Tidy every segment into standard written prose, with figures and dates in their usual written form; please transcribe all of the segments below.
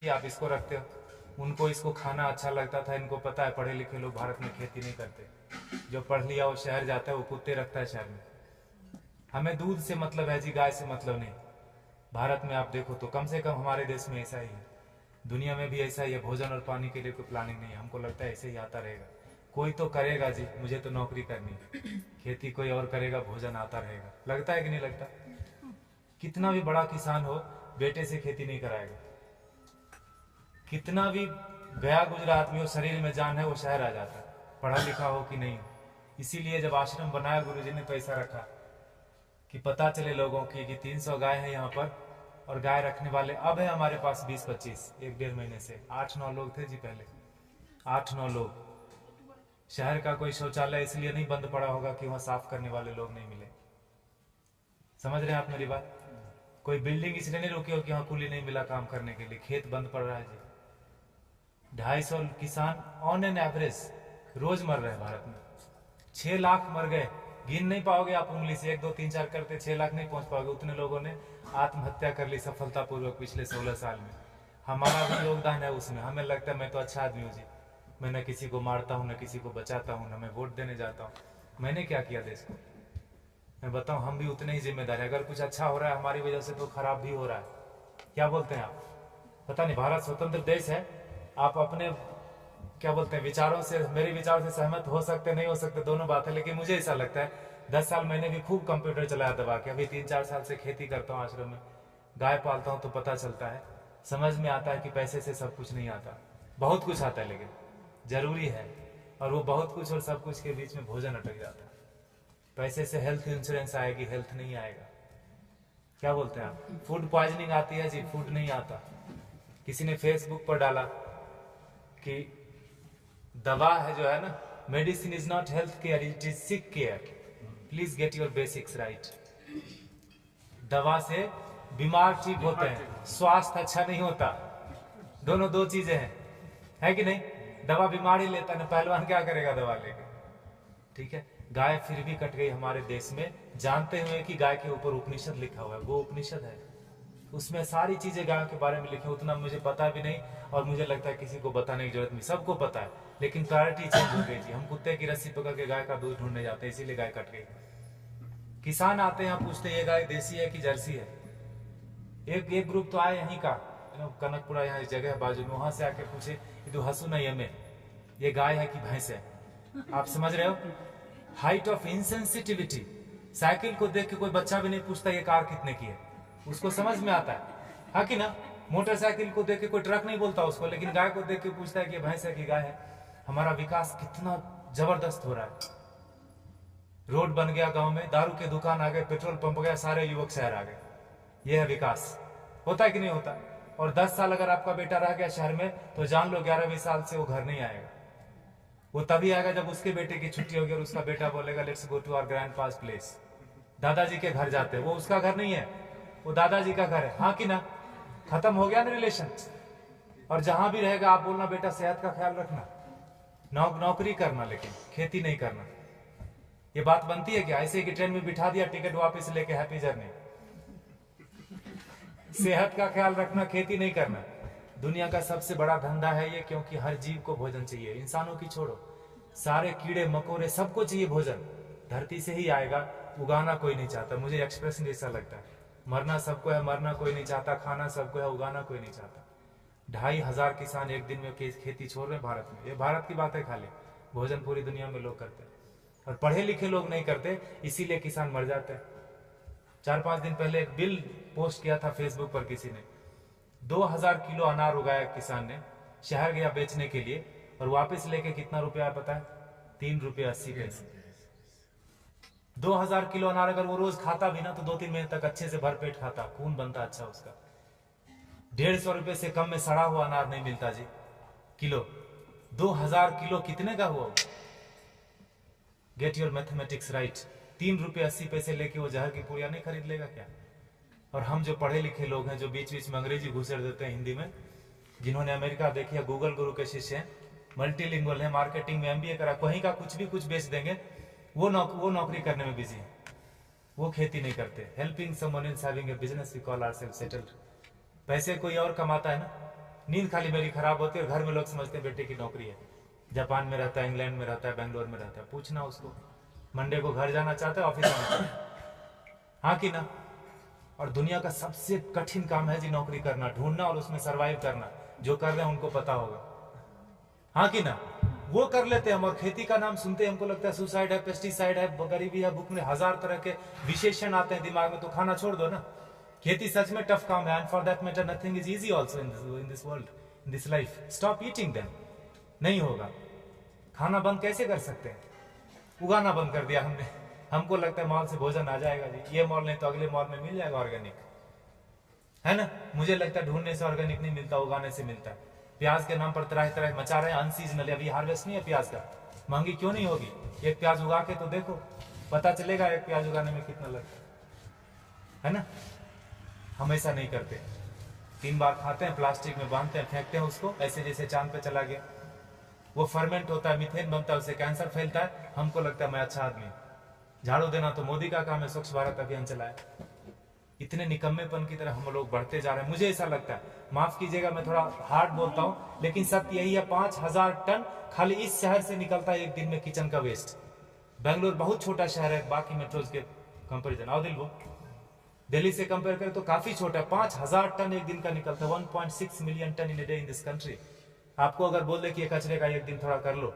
आप इसको रखते हो, उनको इसको खाना अच्छा लगता था। इनको पता है पढ़े लिखे लोग भारत में खेती नहीं करते, जो पढ़ लिया वो शहर जाता है, वो कुत्ते रखता है शहर में। हमें दूध से मतलब है जी, गाय से मतलब नहीं। भारत में आप देखो तो कम से कम हमारे देश में ऐसा ही है, दुनिया में भी ऐसा ही है। भोजन और पानी के लिए कोई प्लानिंग नहीं है। हमको लगता है ऐसे ही आता रहेगा। कोई तो करेगा जी, मुझे तो नौकरी करनी है, खेती कोई और करेगा, भोजन आता रहेगा। लगता है कि नहीं लगता? कितना भी बड़ा किसान हो, बेटे से खेती नहीं कराएगा। कितना भी गया गुजरा आदमी हो, शरीर में जान है, वो शहर आ जाता है, पढ़ा लिखा हो कि नहीं हो। इसीलिए जब आश्रम बनाया गुरुजी ने तो ऐसा रखा कि पता चले लोगों की कि 300 गाय है यहाँ पर, और गाय रखने वाले अब है हमारे पास 20-25, 1-1.5 महीने से 8-9 लोग थे जी पहले, 8-9 लोग। शहर का कोई शौचालय इसलिए नहीं बंद पड़ा होगा कि वहां साफ करने वाले लोग नहीं मिले। समझ रहे हैं आप मेरी बात? कोई बिल्डिंग इसलिए नहीं रुकी हो कि वहां कुली नहीं मिला काम करने के लिए, खेत बंद पड़ रहा है जी। 250 किसान ऑन एन एवरेज रोज मर रहे हैं भारत में। 6 लाख मर गए, गिन नहीं पाओगे आप उंगली से, 1 2 3 4 करते 6 लाख नहीं पहुंच पाओगे। उतने लोगों ने आत्महत्या कर ली सफलतापूर्वक पिछले 16 साल में। हमारा भी योगदान है उसमें। हमें लगता है मैं तो अच्छा आदमी हूँ जी, मैं न किसी को मारता हूँ, न किसी को बचाता हूँ, न मैं वोट देने जाता हूँ। मैंने क्या किया देश को? मैं बताऊँ, हम भी उतने ही जिम्मेदार हैं। अगर कुछ अच्छा हो रहा है हमारी वजह से तो खराब भी हो रहा है। क्या बोलते हैं आप? पता नहीं, भारत स्वतंत्र देश है। आप अपने क्या बोलते हैं विचारों से, मेरे विचारों से सहमत हो सकते नहीं हो सकते, दोनों बात है। लेकिन मुझे ऐसा लगता है 10 साल मैंने भी खूब कंप्यूटर चलाया दबा के। अभी 3-4 साल से खेती करता हूँ आश्रम में, गाय पालता हूँ, तो पता चलता है, समझ में आता है कि पैसे से सब कुछ नहीं आता। बहुत कुछ आता है लेकिन जरूरी है, और वो बहुत कुछ और सब कुछ के बीच में भोजन अटक जाता है। पैसे से हेल्थ इंश्योरेंस आएगी, हेल्थ नहीं आएगा। क्या बोलते हैं आप? फूड पॉइजनिंग आती है जी, फूड नहीं आता। किसी ने फेसबुक पर डाला कि दवा है जो है ना, medicine is not health care, it is sick care, please get your basics right. दवा से बीमार ठीक होते हैं, स्वास्थ्य अच्छा नहीं होता। दोनों दो चीजें हैं, है कि नहीं? दवा बीमार ही लेता है ना, पहलवान क्या करेगा दवा लेके? ठीक है, गाय फिर भी कट गई हमारे देश में, जानते हुए कि गाय के ऊपर उपनिषद लिखा हुआ है। वो उपनिषद है, उसमें सारी चीजें गायों के बारे में लिखी। उतना मुझे पता भी नहीं, और मुझे लगता है किसी को बताने की जरूरत नहीं, सबको पता है। लेकिन प्रायोरिटी चेंज हो गई जी। हम कुत्ते की रस्सी पकड़ के गाय का दूध ढूंढने जाते हैं, इसीलिए गाय कट गई। किसान आते हैं, पूछते ये गाय देसी है कि जर्सी है। एक ग्रुप तो आए यहीं का, कनकपुरा, यहाँ एक जगह है बाजू में, वहां से आके पूछे ये तो हसू नहीं हमें, ये गाय है कि भैंस है? आप समझ रहे हो? Height of insensitivity. साइकिल को देख के कोई बच्चा भी नहीं पूछता ये कार कितने की है, उसको समझ में आता है, हाँ कि ना? मोटरसाइकिल को देख के कोई ट्रक नहीं बोलता उसको, लेकिन गाय को देख के पूछता है कि भैंस है कि गाय है। हमारा विकास कितना जबरदस्त हो रहा है। रोड बन गया गांव में, दारू के दुकान आ गए, पेट्रोल पंप गया, सारे युवक शहर आ गए। यह है विकास। होता है कि नहीं होता? और 10 साल अगर आपका बेटा रह गया शहर में, तो जान लो 11वीं साल से वो घर नहीं आएगा। वो तभी आएगा जब उसके बेटे की छुट्टी होगी और उसका बेटा बोलेगा let's go to our grandpa's place. दादाजी के घर जाते हैं, वो उसका घर नहीं है, वो दादाजी का घर है, हाँ कि ना? खत्म हो गया ना रिलेशन। और जहां भी रहेगा आप बोलना बेटा सेहत का ख्याल रखना, नौकरी करना, लेकिन खेती नहीं करना। ये बात बनती है क्या? ऐसे कि ट्रेन में बिठा दिया, टिकट वापस लेके हैप्पी जर्नी। सेहत का ख्याल रखना, खेती नहीं करना। दुनिया का सबसे बड़ा धंधा है ये, क्योंकि हर जीव को भोजन चाहिए। इंसानों की छोड़ो, सारे कीड़े मकोड़े सबको चाहिए भोजन। धरती से ही आएगा, उगाना कोई नहीं चाहता। मुझे एक्सप्रेशन ऐसा लगता है, मरना सबको है, मरना कोई नहीं चाहता, खाना सबको है, उगाना कोई नहीं चाहता। 2,500 किसान एक दिन में खेती छोड़ रहे भारत में। ये भारत की बात है खाली, भोजन पूरी दुनिया में लोग करते हैं, और पढ़े लिखे लोग नहीं करते, इसीलिए किसान मर जाते हैं। 4-5 दिन पहले एक बिल पोस्ट किया था फेसबुक पर किसी ने, 2000 किलो अनार उगाया किसान ने, शहर गया बेचने के लिए, और वापस लेके कितना रुपया पता है? 3 रुपये 80 पैसे। 2000 किलो अनार अगर वो रोज खाता भी ना, तो 2-3 महीने तक अच्छे से भरपेट खाता, खून बनता अच्छा उसका। 150 रुपए से कम में सड़ा हुआ अनार नहीं मिलता जी किलो। 2000 किलो कितने का हुआ? Get your mathematics right. 3 रुपये 80 पैसे लेके वो जहर की पुड़िया नहीं खरीद लेगा क्या? और हम जो पढ़े लिखे लोग हैं, जो बीच बीच में अंग्रेजी घुसेड़ देते हैं हिंदी में, जिन्होंने अमेरिका देखी है, गूगल गुरु के शिष्य हैं, मल्टीलिंगुअल है, मार्केटिंग में MBA करा, कहीं का कुछ भी कुछ बेच देंगे, वो नौकरी करने में बिजी है, वो खेती नहीं करते। Helping someone is having a business we call ourselves settled. पैसे कोई और कमाता है ना, नींद खाली मेरी खराब होती है और घर में लोग समझते हैं बेटे की नौकरी है, जापान में रहता है, इंग्लैंड में रहता है, बेंगलोर में रहता है। पूछना उसको, मंडे को घर जाना चाहता है, ऑफिस जाना चाहता है, हाँ कि ना। और दुनिया का सबसे कठिन काम है जी नौकरी करना, ढूंढना और उसमें सरवाइव करना। जो कर रहे हैं उनको पता होगा, हाँ कि ना। वो कर लेते हैं हम, और खेती का नाम सुनते हैं हमको लगता है सुसाइड है, पेस्टिसाइड है, गरीबी है, भूख में, हजार तरह के विशेषण आते हैं दिमाग में, तो खाना छोड़ दो ना। खेती सच में टफ काम है, and for that matter nothing is easy also in this world, in this life. Stop eating them, नहीं होगा। खाना बंद कैसे कर सकते हैं? उगाना बंद कर दिया हमने। हमको लगता है मॉल से भोजन आ जाएगा जी, ये मॉल नहीं तो अगले मॉल में मिल जाएगा ऑर्गेनिक, है ना। मुझे लगता है ढूंढने से ऑर्गेनिक नहीं मिलता, उगाने से मिलता है। प्याज के नाम पर तरह तरह मचा रहे हैं, अनसीजनल, अभी हार्वेस्ट नहीं है प्याज का, महंगी क्यों नहीं होगी? एक प्याज उगा के तो देखो, पता चलेगा एक प्याज उगाने में कितना लगता है ना। हम ऐसा नहीं करते, 3 बार खाते हैं, प्लास्टिक में बांधते हैं, फेंकते हैं उसको, ऐसे जैसे चांद पे चला गया। वो फर्मेंट होता है, मीथेन बनता है, उससे कैंसर फैलता है। हमको लगता है मैं अच्छा आदमी। झाड़ू देना तो मोदी का काम है, स्वच्छ भारत अभियान चलाए। इतने निकम्मेपन की तरह हम लोग बढ़ते जा रहे हैं, मुझे ऐसा लगता है। माफ कीजिएगा मैं थोड़ा हार्ड बोलता हूं, लेकिन सत्य यही है, 5000 टन खाली इस शहर से निकलता है एक दिन में किचन का वेस्ट। बेंगलोर बहुत छोटा शहर है बाकी मेट्रोज के कंपेरिजन, आओ दिल वो दिल्ली से कंपेयर करें तो काफी छोटा है। 5000 टन एक दिन का निकलता है, 1.6 million ton in a day in this country. आपको अगर बोल दे कि ये कचरे का एक दिन थोड़ा कर लो,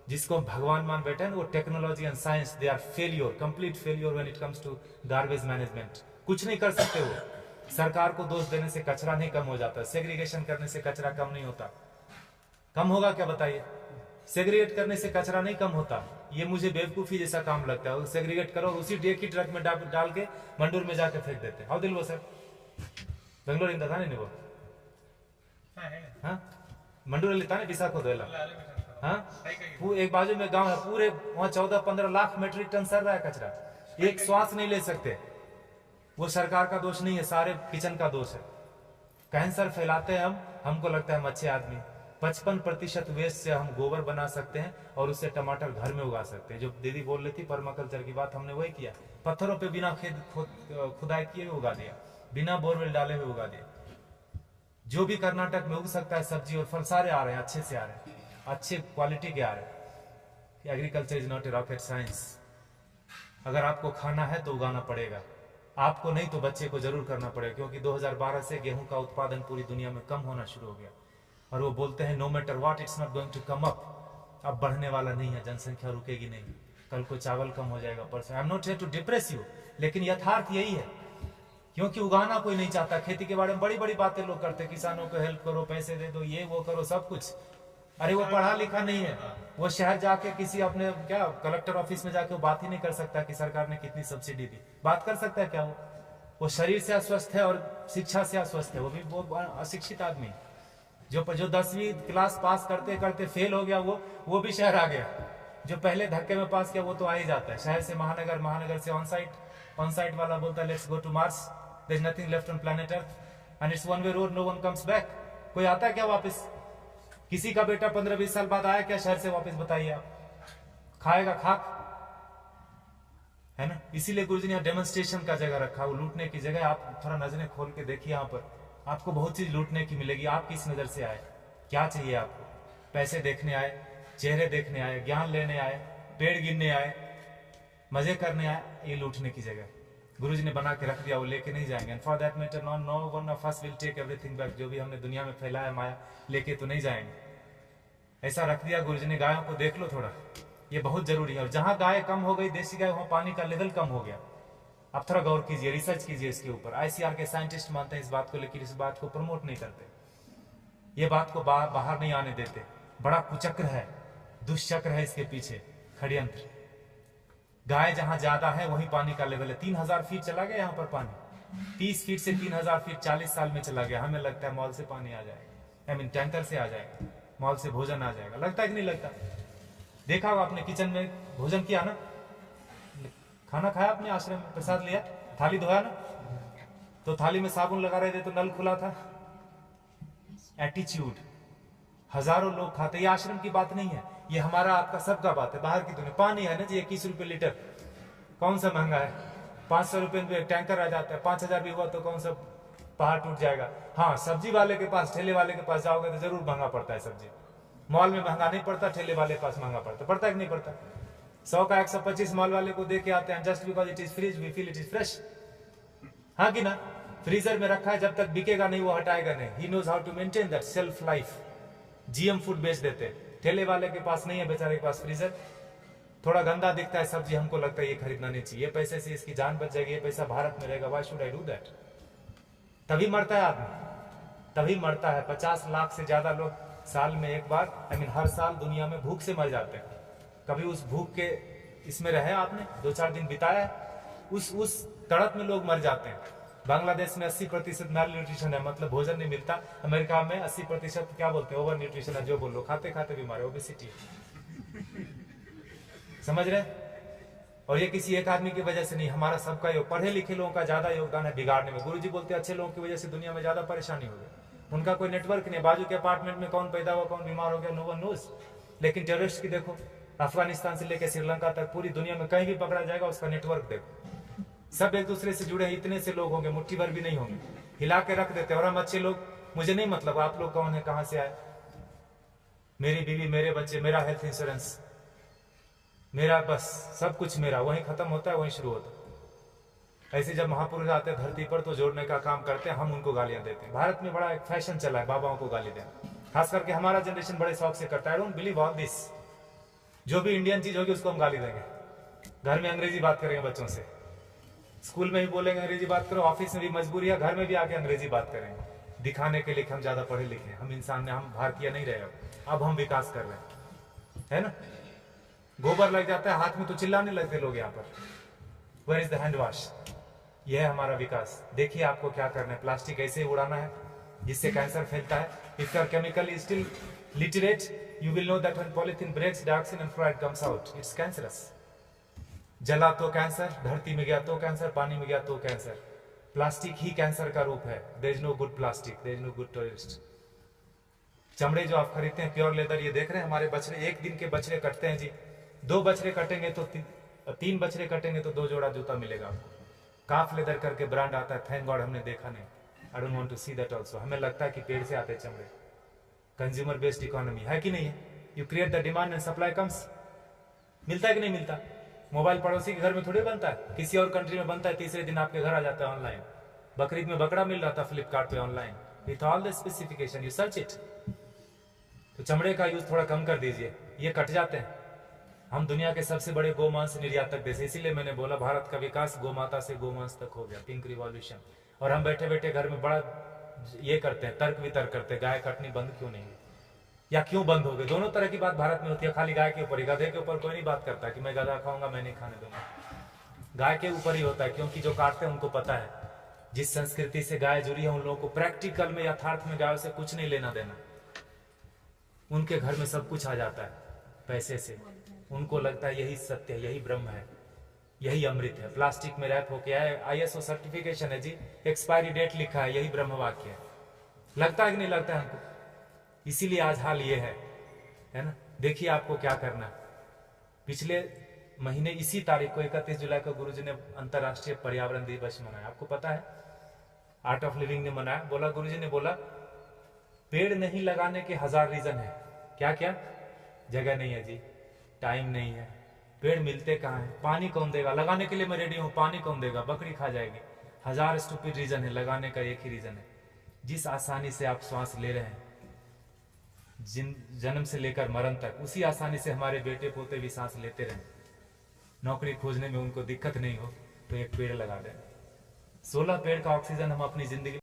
जिसको भगवान मान बैठे हैं, वो technology and science, they are failure, complete failure when it comes to garbage management. कुछ नहीं कर सकते वो। सरकार को दोष देने से कचरा नहीं कम हो जाता, सेग्रीगेशन करने से कचरा कम नहीं होता। कम होगा क्या बताइए? सेग्रीगेट करने से कचरा नहीं कम होता, ये मुझे बेवकूफी जैसा काम लगता है। सेग्रीगेट करो, उसी डे की ट्रक में डाल के मंडूर में जाके फेंक देते हैं। हाउ दिल वो सर बेंगलोर इंदा था नहीं वो, हाँ मंडूर लेता नहीं विशाखो दोला, हाँ एक बाजू में गांव है, पूरे वहां 14-15 लाख मेट्रिक टन सर रहा है कचरा, एक श्वास नहीं ले सकते। वो सरकार का दोष नहीं है, सारे किचन का दोष है। कैंसर फैलाते हैं हम, हमको लगता है हम अच्छे आदमी। 55% वेस्ट से हम गोबर बना सकते हैं और उससे टमाटर घर में उगा सकते हैं। जो दीदी बोल रही थी परमाकल्चर की बात, हमने वही किया। पत्थरों पे बिना खुदाई किए हुए उगा दिया, बिना बोरवेल डाले हुए उगा दिया। जो भी कर्नाटक में उग सकता है सब्जी और फल, सारे आ रहे हैं, अच्छे से आ रहे हैं, अच्छे क्वालिटी के आ रहे हैं। Agriculture is not a rocket science. अगर आपको खाना है तो उगाना पड़ेगा, आपको नहीं तो बच्चे को जरूर करना पड़ेगा। क्योंकि 2012 से गेहूं का उत्पादन पूरी दुनिया में कम होना शुरू हो गया, और वो बोलते हैं no matter what it's not going to come up. अब बढ़ने वाला नहीं है, जनसंख्या रुकेगी नहीं। कल को चावल कम हो जाएगा, परसों। I am not here to depress you, लेकिन यथार्थ यही है। क्योंकि उगाना कोई नहीं चाहता। खेती के बारे में बड़ी बड़ी बातें लोग करते, किसानों को हेल्प करो, पैसे दे दो, ये वो करो, सब कुछ। अरे वो पढ़ा लिखा नहीं है, वो शहर जाके किसी अपने क्या कलेक्टर ऑफिस में जाके वो बात ही नहीं कर सकता कि सरकार ने कितनी सब्सिडी दी। बात कर सकता है क्या? वो शरीर से अस्वस्थ है और शिक्षा से अस्वस्थ है। वो भी वो अशिक्षित आदमी जो 10वीं क्लास पास करते करते फेल हो गया, वो भी शहर आ गया। जो पहले धक्के में पास किया वो तो आ ही जाता है। शहर से महानगर, महानगर से ऑन साइट वाला बोलता है let's go to Mars, there is nothing left on planet earth and it's one way road, no one comes back. कोई आता है क्या वापस? किसी का बेटा 15-20 साल बाद आया क्या शहर से वापस? बताइए आप। खाएगा खाक, है ना। इसीलिए गुरुजी ने डेमोन्स्ट्रेशन का जगह रखा, वो लूटने की जगह। आप थोड़ा नजरें खोल के देखिए, यहाँ पर आपको बहुत चीज लूटने की मिलेगी। आप किस नजर से आए, क्या चाहिए आपको? पैसे देखने आए, चेहरे देखने आए, ज्ञान लेने आए, पेड़ गिनने आए, मजे करने आए? ये लूटने की जगह गुरुजी ने बना के रख दिया, वो लेके नहीं जाएंगे। And for that matter no one of us will take everything back. जो भी हमने दुनिया में फैलाया माया, लेके तो नहीं जाएंगे। ऐसा रख दिया गुरुजी ने। गायों को देख लो थोड़ा, ये बहुत जरूरी है। और जहां गाय कम हो गई, देसी गाय, वहां पानी का लेवल कम हो गया। आप थोड़ा गौर कीजिए, रिसर्च कीजिए इसके ऊपर। आईसीआर के साइंटिस्ट मानते हैं इस बात को, लेकिन इस बात को प्रमोट नहीं करते, ये बात को बाहर नहीं आने देते। बड़ा कुचक्र है, दुष्चक्र है इसके पीछे, षड्यंत्र। गाय जहां ज्यादा है वहीं पानी का लेवल है। 3000 फीट चला गया यहाँ पर पानी, 30 फीट से 3000 फीट 40 साल में चला गया। हमें लगता है मॉल से पानी आ जाएगा, आई मीन टैंकर से आ जाएगा, मॉल से भोजन आ जाएगा। लगता है कि नहीं लगता? देखा होगा आपने, किचन में भोजन किया ना, खाना खाया आपने, आश्रम में प्रसाद लिया, थाली धोया ना, तो थाली में साबुन लगा रहे थे तो नल खुला था। एटीट्यूड। हजारों लोग खाते। ये आश्रम की बात नहीं है, ये हमारा आपका सबका बात है। बाहर की दुनिया पानी है ना जी, 21 रुपए लीटर, कौन सा महंगा है? 500 रुपए में टैंकर आ जाता है। 5000 भी हुआ तो कौन सा पहाड़ टूट जाएगा। हाँ, सब्जी वाले के पास, ठेले वाले के पास जाओगे तो जरूर महंगा पड़ता है सब्जी। मॉल में महंगा नहीं पड़ता, ठेले वाले के पास महंगा पड़ता है कि नहीं पड़ता? 100 का 125 मॉल वाले को दे के आते हैं, just because it is freeze we feel it is fresh. हाँ कि ना? फ्रीजर में रखा है, जब तक बिकेगा नहीं वो हटाएगा नहीं। He knows how to maintain that self life. GM food बेच देते हैं। ठेले वाले के पास नहीं है बेचारे के पास फ्रीजर, थोड़ा गंदा दिखता है सब्जी, हमको लगता है ये खरीदना नहीं चाहिए, पैसे से इसकी जान बच जाएगी, ये पैसा भारत में रहेगा, why should I do that? तभी मरता है आदमी, तभी मरता है। 50 लाख से ज्यादा लोग साल में एक बार, हर साल दुनिया में भूख से मर जाते हैं। कभी उस भूख के इसमें रहे आपने, 2-4 दिन बिताया, उस तड़प में लोग मर जाते हैं। बांग्लादेश में 80% मैल न्यूट्रिशन है, मतलब भोजन नहीं मिलता। अमेरिका में 80% क्या बोलते हैं, ओवर न्यूट्रिशन है, जो बोलो, खाते खाते बीमार है, ओबेसिटी। समझ रहे? और ये किसी एक आदमी की वजह से नहीं, हमारा सबका योग, पढ़े लिखे लोगों का ज्यादा योगदान है बिगाड़ने में। गुरुजी बोलते हैं अच्छे लोगों की वजह से दुनिया में ज्यादा परेशानी हो गई। उनका कोई नेटवर्क नहीं, बाजू के अपार्टमेंट में कौन पैदा हुआ, कौन बीमार हो गया, नो वन नोज। लेकिन टेररिस्ट की देखो, अफगानिस्तान से लेकर श्रीलंका तक पूरी दुनिया में कहीं भी पकड़ा जाएगा, उसका नेटवर्क देखो, सब एक दूसरे से जुड़े हैं। इतने से लोग होंगे, मुट्ठी भर भी नहीं होंगे, हिला के रख देते। और हम अच्छे लोग, मुझे नहीं मतलब आप लोग कौन है, कहां से आए, मेरी बीवी, मेरे बच्चे, मेरा हेल्थ इंश्योरेंस, मेरा बस सब कुछ मेरा, वहीं खत्म होता है, वहीं शुरू होता है। ऐसे जब महापुरुष आते हैं धरती पर तो जोड़ने का काम करते हैं, हम उनको गालियां देते हैं। भारत में बड़ा एक फैशन चला है बाबाओं को गाली देना, खास करके हमारा जनरेशन बड़े शौक से करता है। I don't believe all this. जो भी इंडियन चीज होगी उसको हम गाली देंगे। घर में अंग्रेजी बात करेंगे बच्चों से, स्कूल में भी बोलेंगे अंग्रेजी बात करो, ऑफिस में भी मजबूरी है, घर में भी आके अंग्रेजी बात करेंगे, दिखाने के लिए हम ज्यादा पढ़े लिखे हैं, हम इंसान ने, हम भारतीय नहीं रहे। अब हम विकास कर रहे हैं, है ना? गोबर लग जाता है हाथ में तो चिल्लाने लगते लोग यहाँ पर, where is the hand wash? यह है हमारा विकास। देखिए आपको क्या करना है, प्लास्टिक ऐसे ही उड़ाना है जिससे कैंसर फैलता है। If your chemical is still literate, you will know that when polythene breaks, dioxin and fluoride comes out, it's cancerous. जला तो कैंसर, धरती में गया तो कैंसर, पानी में गया तो कैंसर। प्लास्टिक ही कैंसर का रूप है। There is no good plastic, there is no good terrorist. चमड़े जो आप खरीदते हैं प्योर लेदर, ये देख रहे हैं हमारे बछड़े, एक दिन के बछड़े कटते हैं जी, 2 बछड़े कटेंगे तो 3 बछड़े कटेंगे तो 2 जोड़ा जूता मिलेगा आपको। काफ लेदर करके ब्रांड आता है, थैंक गॉड हमने देखा नहीं। I don't want to see that also. हमें लगता है कि पेड़ से आते चमड़े। कंज्यूमर बेस्ड इकोनॉमी है कि नहीं है? You create the demand and supply comes. मिलता है कि नहीं मिलता? मोबाइल पड़ोसी के घर में थोड़ी बनता है, किसी और कंट्री में बनता है, तीसरे दिन आपके घर आ जाता है ऑनलाइन। बकरीद में बकरा मिल रहा था फ्लिपकार्ट पे online, with all the specification, you search it. तो चमड़े का यूज थोड़ा कम कर दीजिए, ये कट जाते हैं। हम दुनिया के सबसे बड़े गोमांस निर्यातक देश, इसीलिए मैंने बोला भारत का विकास गोमाता से गोमांस तक हो गया, पिंक रिवॉल्यूशन। और हम बैठे बैठे घर में बड़ा ये करते हैं, तर्क वितर्क करते हैं, गाय कटनी बंद क्यों नहीं, या क्यों बंद हो गई। दोनों तरह की बात भारत में होती है, खाली गाय के ऊपर ही। गधे के ऊपर कोई नहीं बात करता कि मैं गधा खाऊंगा, मैं नहीं खाने दूंगा। गाय के ऊपर ही होता है, क्योंकि जो काटते हैं उनको पता है जिस संस्कृति से गाय जुड़ी है उन लोगों को प्रैक्टिकल में, यथार्थ में गायों से कुछ नहीं लेना देना। उनके घर में सब कुछ आ जाता है पैसे से, उनको लगता है यही सत्य है, यही ब्रह्म है, यही अमृत है। प्लास्टिक में रैप होके आए, ISO सर्टिफिकेशन है जी, एक्सपायरी डेट लिखा है, यही ब्रह्म वाक्य है। लगता है कि नहीं लगता है हमको? इसीलिए आज हाल ये है ना। देखिए आपको क्या करना है। पिछले महीने इसी तारीख को 31 जुलाई को गुरुजी ने अंतर्राष्ट्रीय पर्यावरण दिवस मनाया। आपको पता है, आर्ट ऑफ लिविंग ने मनाया। बोला, गुरुजी ने बोला पेड़ नहीं लगाने के 1000 रीजन है। क्या क्या? जगह नहीं है जी, टाइम नहीं है, पेड़ मिलते कहाँ हैं, पानी कौन देगा, लगाने के लिए मैं रेडी हूं, पानी कौन देगा, बकरी खा जाएगी। 1000 स्टूपिड रीजन है, लगाने का एक ही रीजन है। जिस आसानी से आप श्वास ले रहे हैं, जन्म से लेकर मरण तक, उसी आसानी से हमारे बेटे पोते भी सांस लेते रहे। नौकरी खोजने में उनको दिक्कत नहीं हो तो एक पेड़ लगा दें। 16 पेड़ का ऑक्सीजन हम अपनी जिंदगी